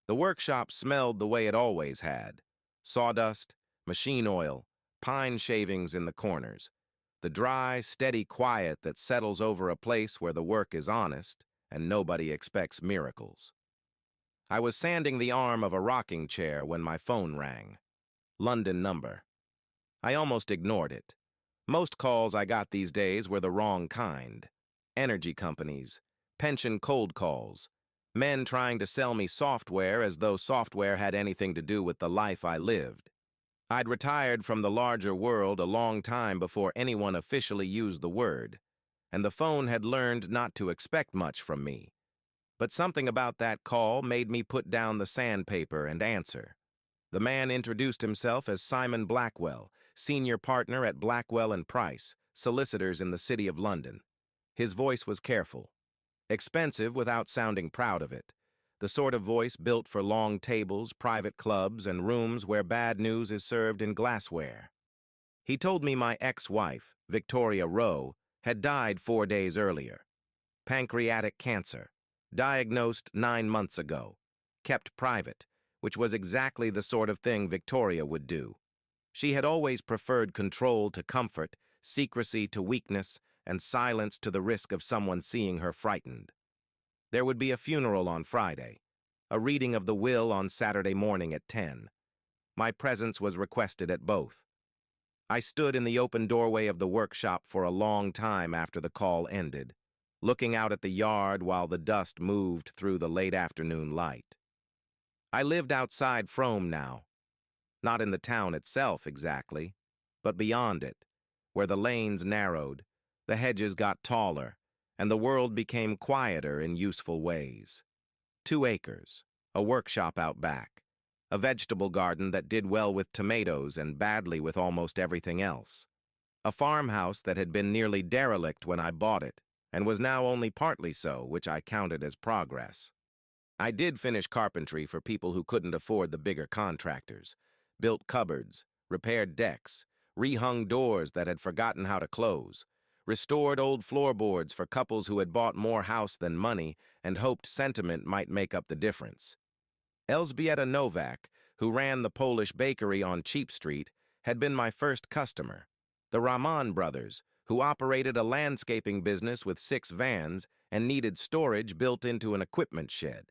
The workshop smelled the way it always had: sawdust, machine oil, pine shavings in the corners, the dry, steady quiet that settles over a place where the work is honest and nobody expects miracles. I was sanding the arm of a rocking chair when my phone rang. London number. I almost ignored it. Most calls I got these days were the wrong kind. Energy companies, pension cold calls, men trying to sell me software as though software had anything to do with the life I lived. I'd retired from the larger world a long time before anyone officially used the word, and the phone had learned not to expect much from me. But something about that call made me put down the sandpaper and answer. The man introduced himself as Simon Blackwell, senior partner at Blackwell & Price, solicitors in the City of London. His voice was careful, expensive without sounding proud of it, the sort of voice built for long tables, private clubs, and rooms where bad news is served in glassware. He told me my ex-wife, Victoria Rowe, had died 4 days earlier. Pancreatic cancer, diagnosed 9 months ago, kept private, which was exactly the sort of thing Victoria would do. She had always preferred control to comfort, secrecy to weakness, and silence to the risk of someone seeing her frightened. There would be a funeral on Friday, a reading of the will on Saturday morning at 10. My presence was requested at both. I stood in the open doorway of the workshop for a long time after the call ended, looking out at the yard while the dust moved through the late afternoon light. I lived outside Frome now, not in the town itself exactly, but beyond it, where the lanes narrowed, the hedges got taller, and the world became quieter in useful ways. 2 acres, a workshop out back, a vegetable garden that did well with tomatoes and badly with almost everything else, a farmhouse that had been nearly derelict when I bought it, and was now only partly so, which I counted as progress. I did finish carpentry for people who couldn't afford the bigger contractors, built cupboards, repaired decks, rehung doors that had forgotten how to close, restored old floorboards for couples who had bought more house than money and hoped sentiment might make up the difference. Elżbieta Nowak, who ran the Polish bakery on Cheap Street, had been my first customer. The Rahman brothers, who operated a landscaping business with 6 vans and needed storage built into an equipment shed.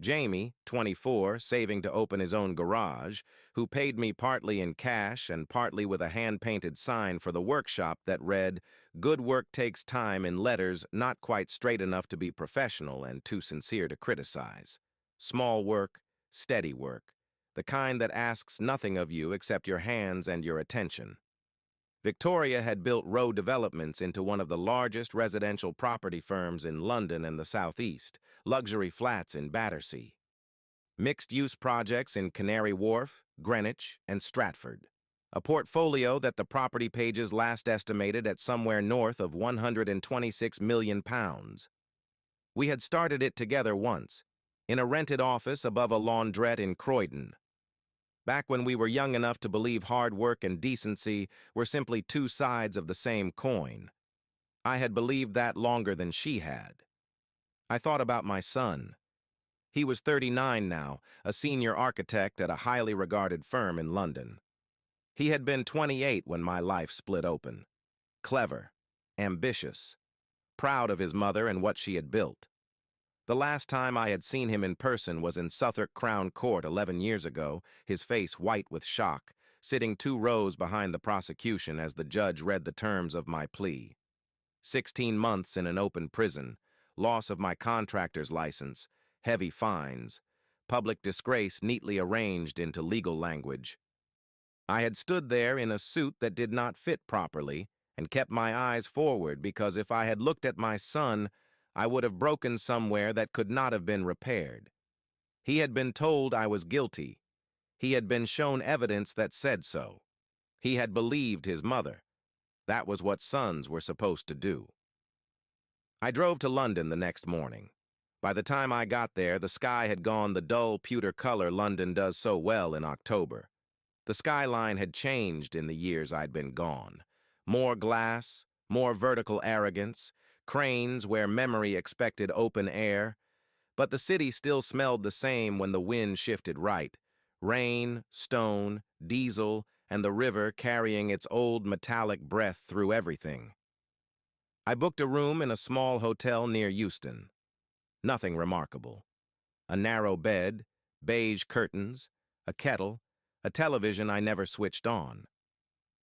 Jamie, 24, saving to open his own garage, who paid me partly in cash and partly with a hand-painted sign for the workshop that read, "Good work takes time," in letters not quite straight enough to be professional and too sincere to criticize. Small work, steady work, the kind that asks nothing of you except your hands and your attention. Victoria had built Rowe Developments into one of the largest residential property firms in London and the Southeast, luxury flats in Battersea, mixed-use projects in Canary Wharf, Greenwich, and Stratford, a portfolio that the property pages last estimated at somewhere north of £126 million. We had started it together once, in a rented office above a laundrette in Croydon, back when we were young enough to believe hard work and decency were simply 2 sides of the same coin. I had believed that longer than she had. I thought about my son. He was 39 now, a senior architect at a highly regarded firm in London. He had been 28 when my life split open. Clever, ambitious, proud of his mother and what she had built. The last time I had seen him in person was in Southwark Crown Court 11 years ago, his face white with shock, sitting 2 rows behind the prosecution as the judge read the terms of my plea. 16 months in an open prison, loss of my contractor's license, heavy fines, public disgrace neatly arranged into legal language. I had stood there in a suit that did not fit properly and kept my eyes forward because if I had looked at my son, I would have broken somewhere that could not have been repaired. He had been told I was guilty. He had been shown evidence that said so. He had believed his mother. That was what sons were supposed to do. I drove to London the next morning. By the time I got there, the sky had gone the dull pewter color London does so well in October. The skyline had changed in the years I'd been gone. More glass, more vertical arrogance, cranes where memory expected open air, But the city still smelled the same when the wind shifted right. Rain, stone, diesel, and the river carrying its old metallic breath through everything. I booked a room in a small hotel near Euston. Nothing remarkable. A narrow bed, beige curtains, a kettle, a television I never switched on.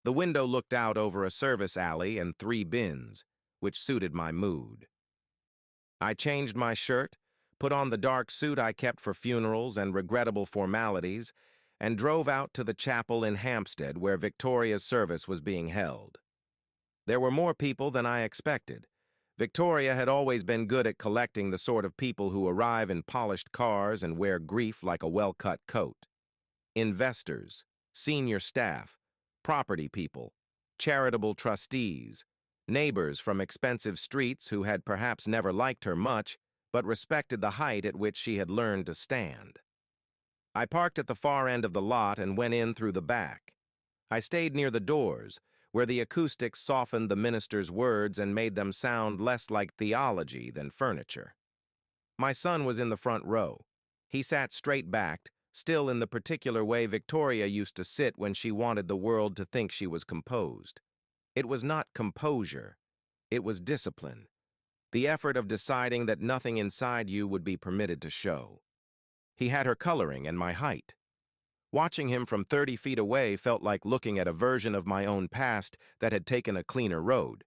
The window looked out over a service alley and 3 bins, which suited my mood. I changed my shirt, put on the dark suit I kept for funerals and regrettable formalities, and drove out to the chapel in Hampstead where Victoria's service was being held. There were more people than I expected. Victoria had always been good at collecting the sort of people who arrive in polished cars and wear grief like a well-cut coat. Investors, senior staff, property people, charitable trustees, neighbors from expensive streets who had perhaps never liked her much, but respected the height at which she had learned to stand. I parked at the far end of the lot and went in through the back. I stayed near the doors, where the acoustics softened the minister's words and made them sound less like theology than furniture. My son was in the front row. He sat straight-backed, still in the particular way Victoria used to sit when she wanted the world to think she was composed. It was not composure. It was discipline. The effort of deciding that nothing inside you would be permitted to show. He had her coloring and my height. Watching him from 30 feet away felt like looking at a version of my own past that had taken a cleaner road.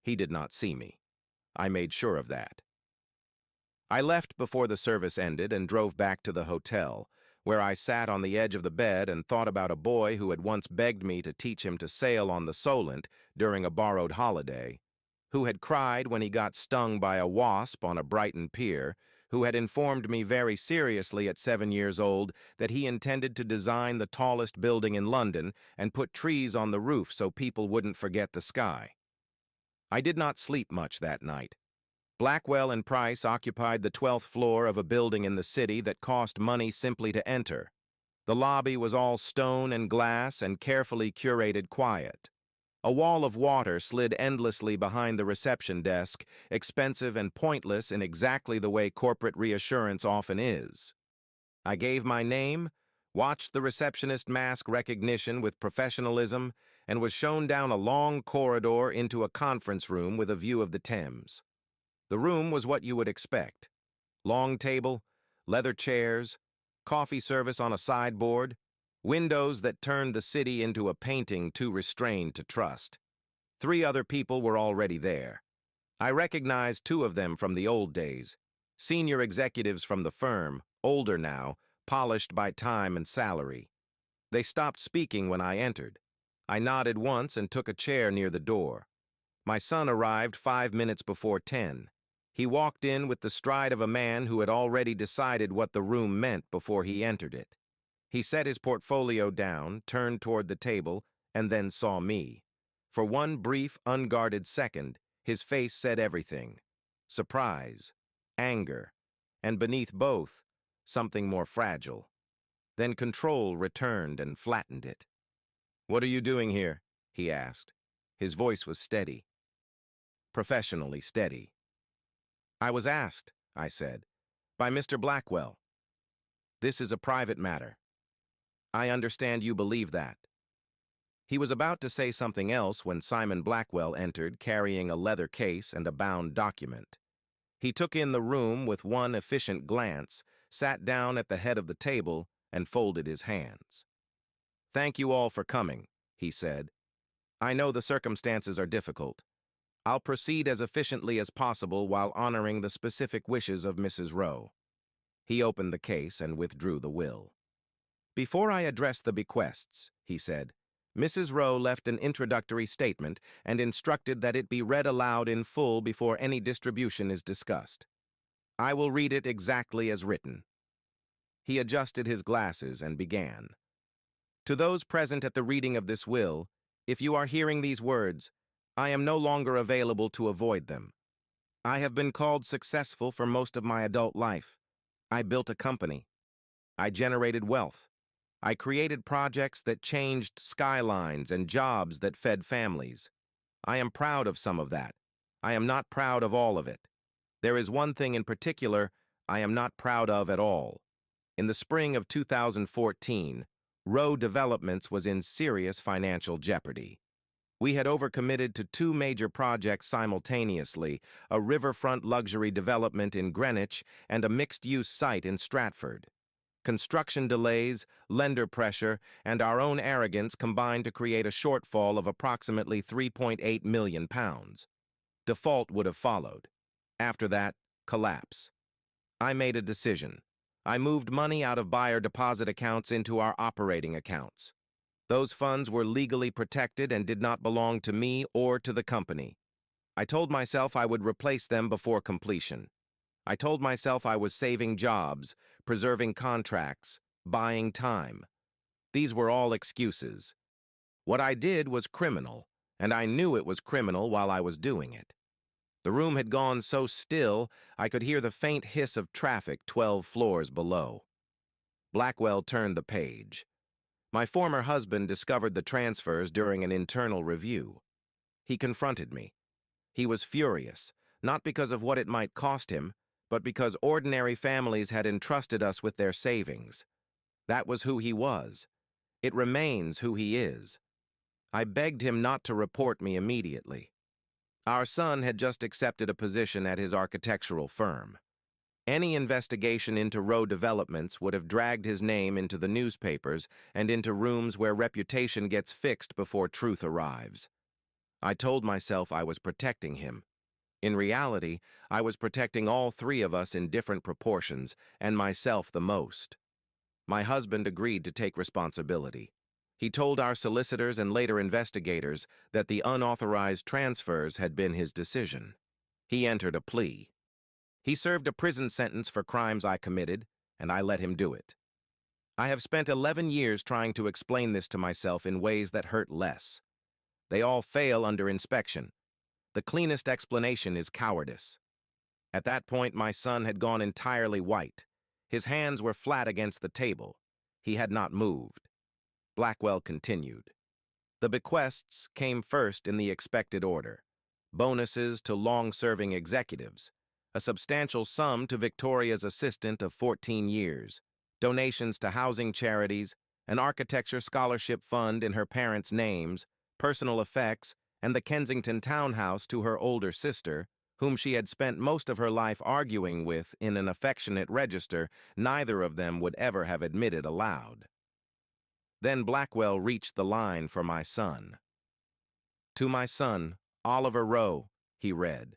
He did not see me. I made sure of that. I left before the service ended and drove back to the hotel, where I sat on the edge of the bed and thought about a boy who had once begged me to teach him to sail on the Solent during a borrowed holiday, who had cried when he got stung by a wasp on a Brighton pier, who had informed me very seriously at 7 years old that he intended to design the tallest building in London and put trees on the roof so people wouldn't forget the sky. I did not sleep much that night. Blackwell and Price occupied the 12th floor of a building in the city that cost money simply to enter. The lobby was all stone and glass and carefully curated quiet. A wall of water slid endlessly behind the reception desk, expensive and pointless in exactly the way corporate reassurance often is. I gave my name, watched the receptionist mask recognition with professionalism, and was shown down a long corridor into a conference room with a view of the Thames. The room was what you would expect. Long table, leather chairs, coffee service on a sideboard, windows that turned the city into a painting too restrained to trust. 3 other people were already there. I recognized 2 of them from the old days, senior executives from the firm, older now, polished by time and salary. They stopped speaking when I entered. I nodded once and took a chair near the door. My son arrived 5 minutes before 10. He walked in with the stride of a man who had already decided what the room meant before he entered it. He set his portfolio down, turned toward the table, and then saw me. For one brief, unguarded second, his face said everything. Surprise, anger, and beneath both, something more fragile. Then control returned and flattened it. "What are you doing here?" he asked. His voice was steady. Professionally steady. "I was asked," I said, "by Mr. Blackwell. This is a private matter. I understand you believe that." He was about to say something else when Simon Blackwell entered carrying a leather case and a bound document. He took in the room with one efficient glance, sat down at the head of the table, and folded his hands. "Thank you all for coming," he said. "I know the circumstances are difficult. I'll proceed as efficiently as possible while honoring the specific wishes of Mrs. Rowe." He opened the case and withdrew the will. "Before I address the bequests," he said, "Mrs. Rowe left an introductory statement and instructed that it be read aloud in full before any distribution is discussed. I will read it exactly as written." He adjusted his glasses and began. "To those present at the reading of this will, if you are hearing these words, I am no longer available to avoid them. I have been called successful for most of my adult life. I built a company. I generated wealth. I created projects that changed skylines and jobs that fed families. I am proud of some of that. I am not proud of all of it. There is one thing in particular I am not proud of at all. In the spring of 2014, Rowe Developments was in serious financial jeopardy. We had overcommitted to two major projects simultaneously, a riverfront luxury development in Greenwich and a mixed-use site in Stratford. Construction delays, lender pressure, and our own arrogance combined to create a shortfall of approximately £3.8 million. Default would have followed. After that, collapse. I made a decision. I moved money out of buyer deposit accounts into our operating accounts. Those funds were legally protected and did not belong to me or to the company. I told myself I would replace them before completion. I told myself I was saving jobs, preserving contracts, buying time. These were all excuses. What I did was criminal, and I knew it was criminal while I was doing it. The room had gone so still, I could hear the faint hiss of traffic 12 floors below. Blackwell turned the page. My former husband discovered the transfers during an internal review. He confronted me. He was furious, not because of what it might cost him, but because ordinary families had entrusted us with their savings. That was who he was. It remains who he is. I begged him not to report me immediately. Our son had just accepted a position at his architectural firm. Any investigation into Rowe Developments would have dragged his name into the newspapers and into rooms where reputation gets fixed before truth arrives. I told myself I was protecting him. In reality, I was protecting all three of us in different proportions, and myself the most. My husband agreed to take responsibility. He told our solicitors and later investigators that the unauthorized transfers had been his decision. He entered a plea. He served a prison sentence for crimes I committed, and I let him do it. I have spent 11 years trying to explain this to myself in ways that hurt less. They all fail under inspection. The cleanest explanation is cowardice. At that point, my son had gone entirely white. His hands were flat against the table. He had not moved. Blackwell continued. The bequests came first in the expected order. Bonuses to long-serving executives, a substantial sum to Victoria's assistant of 14 years, donations to housing charities, an architecture scholarship fund in her parents' names, personal effects, and the Kensington townhouse to her older sister, whom she had spent most of her life arguing with in an affectionate register neither of them would ever have admitted aloud. Then Blackwell reached the line for my son. To my son, Oliver Rowe, he read.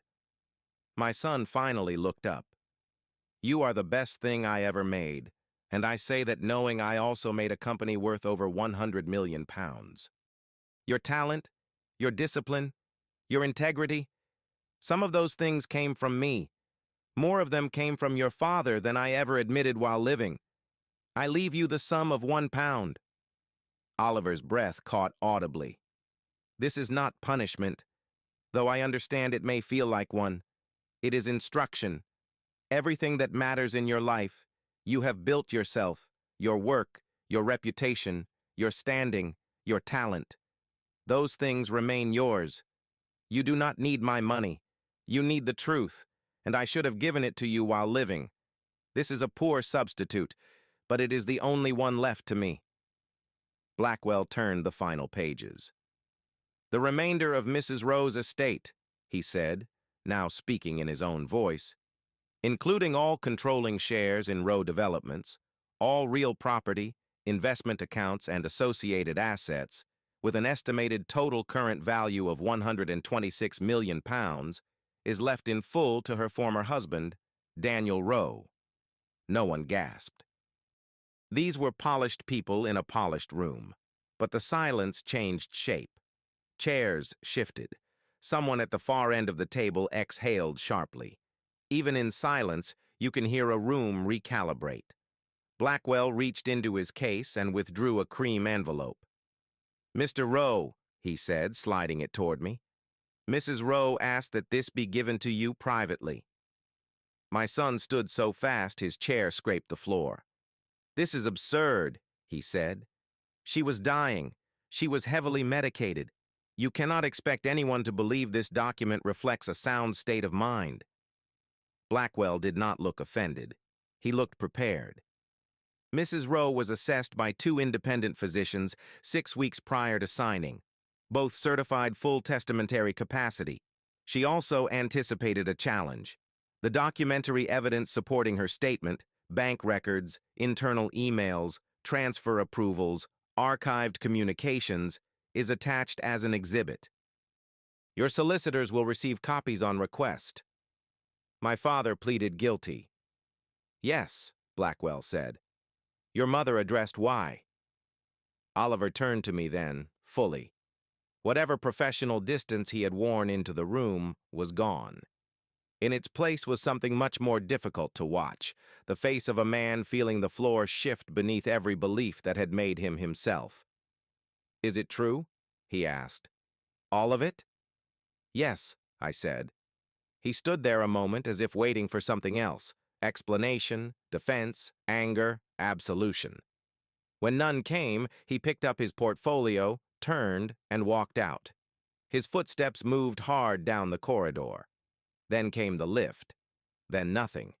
My son finally looked up. You are the best thing I ever made, and I say that knowing I also made a company worth over £100 million. Your talent, your discipline, your integrity, some of those things came from me. More of them came from your father than I ever admitted while living. I leave you the sum of £1. Oliver's breath caught audibly. This is not punishment, though I understand it may feel like one. It is instruction. Everything that matters in your life, you have built yourself, your work, your reputation, your standing, your talent. Those things remain yours. You do not need my money. You need the truth, and I should have given it to you while living. This is a poor substitute, but it is the only one left to me. Blackwell turned the final pages. The remainder of Mrs. Rowe's estate, he said, now speaking in his own voice, including all controlling shares in Rowe Developments, all real property, investment accounts, and associated assets, with an estimated total current value of £126 million, is left in full to her former husband, Daniel Rowe. No one gasped. These were polished people in a polished room, but the silence changed shape. Chairs shifted. Someone at the far end of the table exhaled sharply. Even in silence, you can hear a room recalibrate. Blackwell reached into his case and withdrew a cream envelope. Mr. Rowe, he said, sliding it toward me. Mrs. Rowe asked that this be given to you privately. My son stood so fast his chair scraped the floor. This is absurd, he said. She was dying. She was heavily medicated. You cannot expect anyone to believe this document reflects a sound state of mind. Blackwell did not look offended. He looked prepared. Mrs. Rowe was assessed by 2 independent physicians 6 weeks prior to signing, both certified full testamentary capacity. She also anticipated a challenge. The documentary evidence supporting her statement, bank records, internal emails, transfer approvals, archived communications, is attached as an exhibit. Your solicitors will receive copies on request. My father pleaded guilty. Yes, Blackwell said. Your mother addressed why. Oliver turned to me then, fully. Whatever professional distance he had worn into the room was gone. In its place was something much more difficult to watch, the face of a man feeling the floor shift beneath every belief that had made him himself. Is it true? He asked. All of it? Yes, I said. He stood there a moment as if waiting for something else, explanation, defense, anger, absolution. When none came, he picked up his portfolio, turned, and walked out. His footsteps moved hard down the corridor. Then came the lift. Then nothing.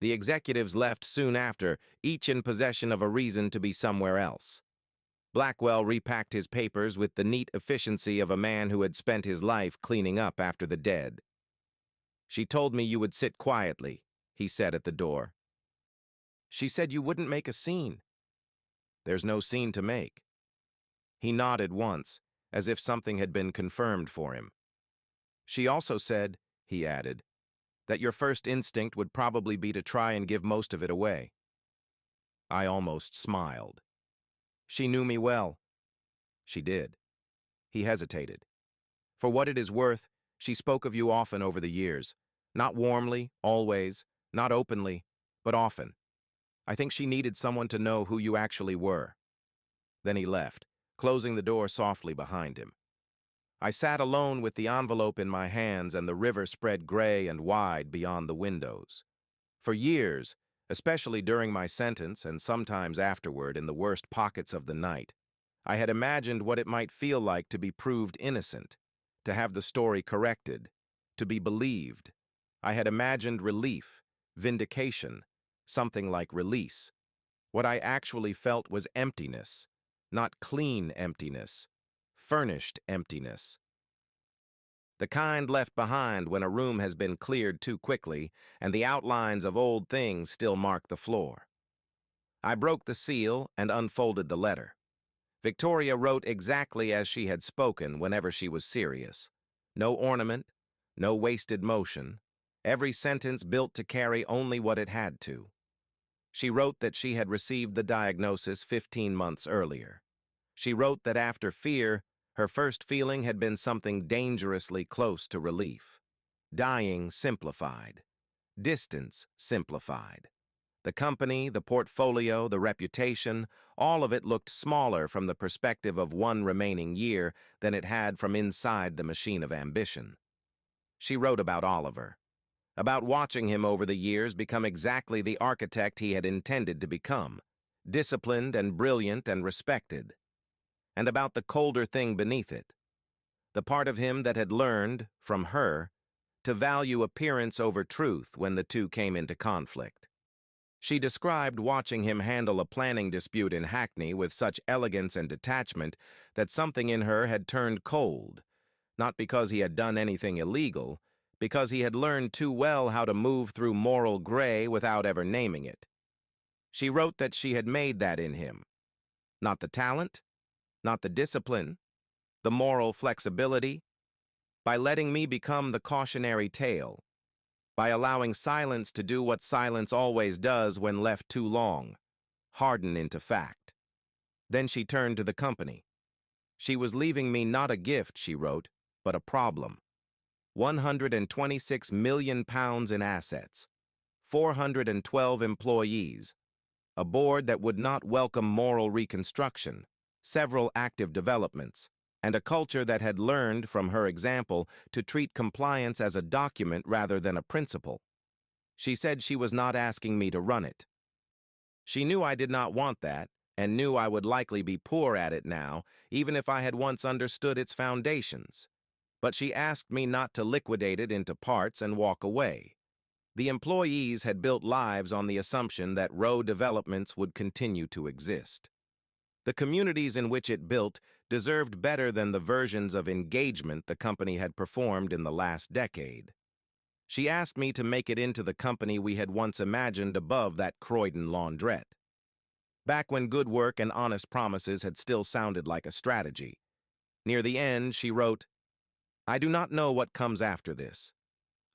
The executives left soon after, each in possession of a reason to be somewhere else. Blackwell repacked his papers with the neat efficiency of a man who had spent his life cleaning up after the dead. She told me you would sit quietly, he said at the door. She said you wouldn't make a scene. There's no scene to make. He nodded once, as if something had been confirmed for him. She also said, he added, that your first instinct would probably be to try and give most of it away. I almost smiled. She knew me well. She did. He hesitated. For what it is worth, she spoke of you often over the years. Not warmly, always, not openly, but often. I think she needed someone to know who you actually were. Then he left, closing the door softly behind him. I sat alone with the envelope in my hands and the river spread gray and wide beyond the windows. For years, especially during my sentence and sometimes afterward in the worst pockets of the night, I had imagined what it might feel like to be proved innocent, to have the story corrected, to be believed. I had imagined relief, vindication, something like release. What I actually felt was emptiness, not clean emptiness, furnished emptiness. The kind left behind when a room has been cleared too quickly and the outlines of old things still mark the floor. I broke the seal and unfolded the letter. Victoria wrote exactly as she had spoken whenever she was serious. No ornament, no wasted motion, every sentence built to carry only what it had to. She wrote that she had received the diagnosis 15 months earlier. She wrote that after fear, her first feeling had been something dangerously close to relief. Dying simplified. Distance simplified. The company, the portfolio, the reputation, all of it looked smaller from the perspective of one remaining year than it had from inside the machine of ambition. She wrote about Oliver, about watching him over the years become exactly the architect he had intended to become, disciplined and brilliant and respected, and about the colder thing beneath it, the part of him that had learned, from her, to value appearance over truth when the two came into conflict. She described watching him handle a planning dispute in Hackney with such elegance and detachment that something in her had turned cold, not because he had done anything illegal, because he had learned too well how to move through moral gray without ever naming it. She wrote that she had made that in him. Not the talent, not the discipline, the moral flexibility, by letting me become the cautionary tale, by allowing silence to do what silence always does when left too long, harden into fact. Then she turned to the company. She was leaving me not a gift, she wrote, but a problem. 126 million pounds in assets, 412 employees, a board that would not welcome moral reconstruction, several active developments, and a culture that had learned, from her example, to treat compliance as a document rather than a principle. She said she was not asking me to run it. She knew I did not want that, and knew I would likely be poor at it now, even if I had once understood its foundations. But she asked me not to liquidate it into parts and walk away. The employees had built lives on the assumption that row developments would continue to exist. The communities in which it built deserved better than the versions of engagement the company had performed in the last decade. She asked me to make it into the company we had once imagined above that Croydon laundrette. Back when good work and honest promises had still sounded like a strategy. Near the end, she wrote, "I do not know what comes after this.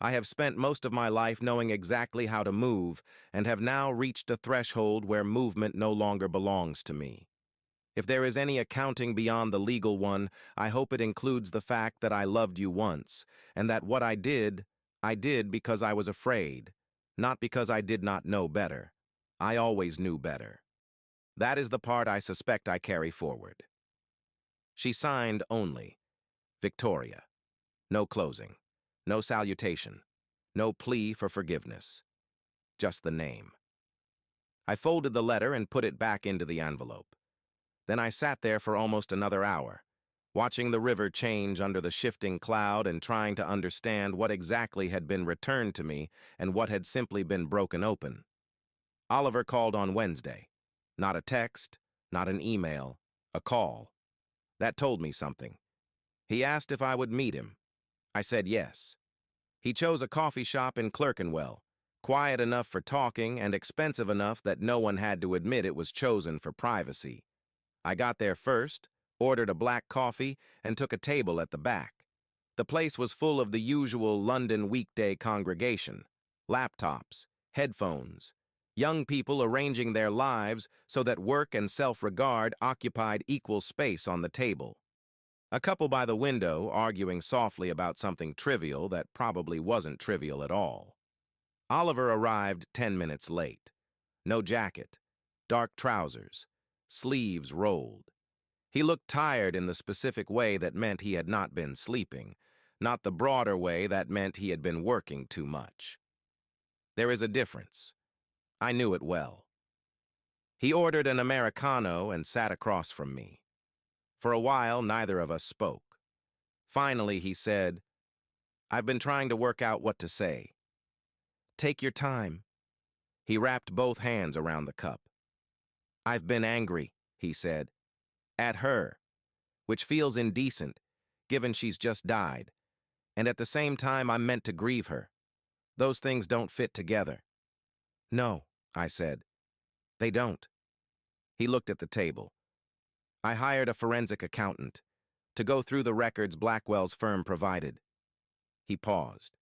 I have spent most of my life knowing exactly how to move and have now reached a threshold where movement no longer belongs to me. If there is any accounting beyond the legal one, I hope it includes the fact that I loved you once, and that what I did because I was afraid, not because I did not know better. I always knew better. That is the part I suspect I carry forward." She signed only, Victoria. No closing, no salutation, no plea for forgiveness. Just the name. I folded the letter and put it back into the envelope. Then I sat there for almost another hour, watching the river change under the shifting cloud and trying to understand what exactly had been returned to me and what had simply been broken open. Oliver called on Wednesday. Not a text, not an email, a call. That told me something. He asked if I would meet him. I said yes. He chose a coffee shop in Clerkenwell, quiet enough for talking and expensive enough that no one had to admit it was chosen for privacy. I got there first, ordered a black coffee, and took a table at the back. The place was full of the usual London weekday congregation. Laptops, headphones, young people arranging their lives so that work and self-regard occupied equal space on the table. A couple by the window arguing softly about something trivial that probably wasn't trivial at all. Oliver arrived 10 minutes late. No jacket, dark trousers, sleeves rolled. He looked tired in the specific way that meant he had not been sleeping, not the broader way that meant he had been working too much. There is a difference. I knew it well. He ordered an Americano and sat across from me. For a while, neither of us spoke. Finally, he said, "I've been trying to work out what to say." "Take your time." He wrapped both hands around the cup. "I've been angry," he said, "at her, which feels indecent, given she's just died, and at the same time I'm meant to grieve her. Those things don't fit together." "No," I said, "they don't." He looked at the table. "I hired a forensic accountant to go through the records Blackwell's firm provided." He paused.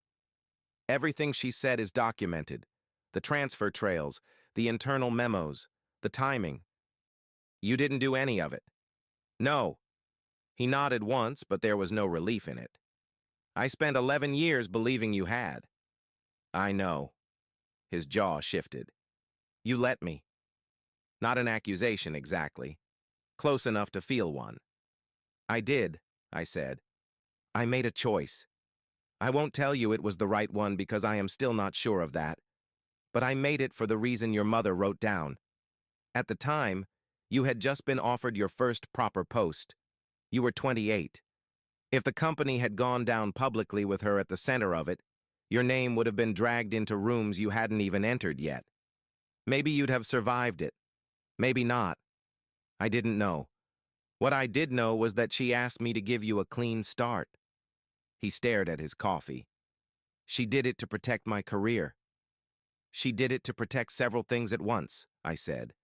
"Everything she said is documented. The transfer trails, the internal memos, the timing. You didn't do any of it." "No." He nodded once, but there was no relief in it. "I spent 11 years believing you had." "I know." His jaw shifted. "You let me." Not an accusation, exactly. Close enough to feel one. "I did," I said. "I made a choice. I won't tell you it was the right one because I am still not sure of that. But I made it for the reason your mother wrote down. At the time, you had just been offered your first proper post. You were 28. If the company had gone down publicly with her at the center of it, your name would have been dragged into rooms you hadn't even entered yet. Maybe you'd have survived it. Maybe not. I didn't know. What I did know was that she asked me to give you a clean start." He stared at his coffee. "She did it to protect my career." "She did it to protect several things at once," I said.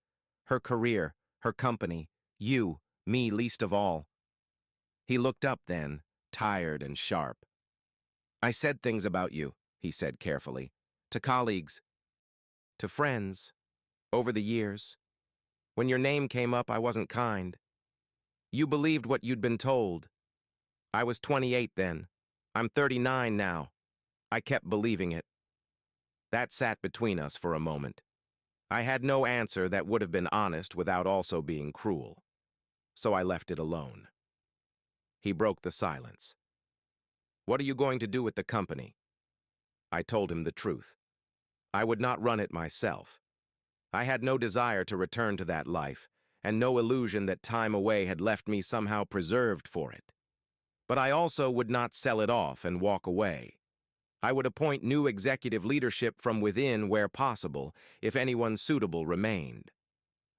"Her career, her company, you, me least of all." He looked up then, tired and sharp. "I said things about you," he said carefully, "to colleagues, to friends, over the years. When your name came up, I wasn't kind. You believed what you'd been told. I was 28 then. I'm 39 now. I kept believing it." That sat between us for a moment. I had no answer that would have been honest without also being cruel. So I left it alone. He broke the silence. "What are you going to do with the company?" I told him the truth. I would not run it myself. I had no desire to return to that life, and no illusion that time away had left me somehow preserved for it. But I also would not sell it off and walk away. I would appoint new executive leadership from within where possible, if anyone suitable remained.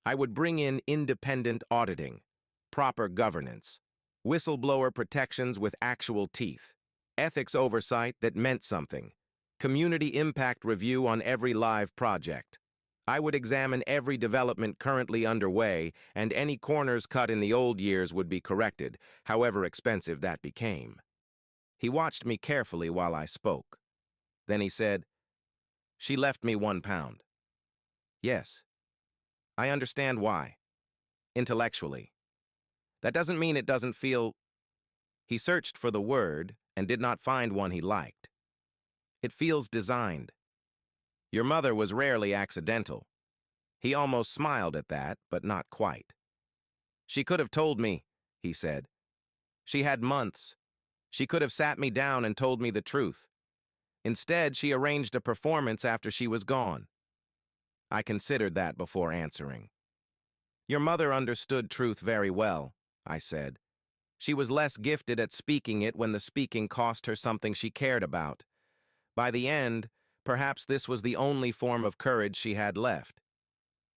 I would bring in independent auditing, proper governance, whistleblower protections with actual teeth, ethics oversight that meant something, community impact review on every live project. I would examine every development currently underway, and any corners cut in the old years would be corrected, however expensive that became. He watched me carefully while I spoke. Then he said, "She left me £1. Yes, I understand why. Intellectually. That doesn't mean it doesn't feel—" He searched for the word and did not find one he liked. "It feels designed. Your mother was rarely accidental." He almost smiled at that, but not quite. "She could have told me," he said. "She had months. She could have sat me down and told me the truth. Instead, she arranged a performance after she was gone." I considered that before answering. "Your mother understood truth very well," I said. "She was less gifted at speaking it when the speaking cost her something she cared about. By the end, perhaps this was the only form of courage she had left."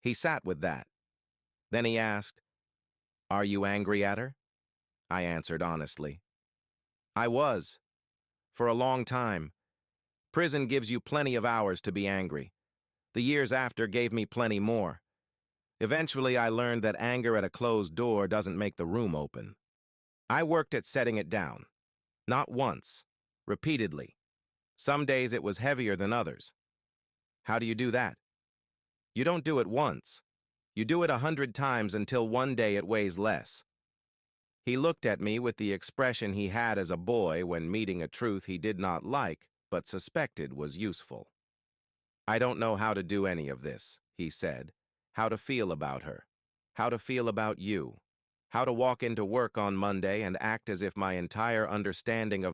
He sat with that. Then he asked, "Are you angry at her?" I answered honestly. "I was. For a long time. Prison gives you plenty of hours to be angry. The years after gave me plenty more. Eventually, I learned that anger at a closed door doesn't make the room open. I worked at setting it down. Not once. Repeatedly. Some days it was heavier than others. How do you do that? You don't do it once. You do it 100 times until one day it weighs less." He looked at me with the expression he had as a boy when meeting a truth he did not like but suspected was useful. "I don't know how to do any of this," he said. "How to feel about her. How to feel about you. How to walk into work on Monday and act as if my entire understanding of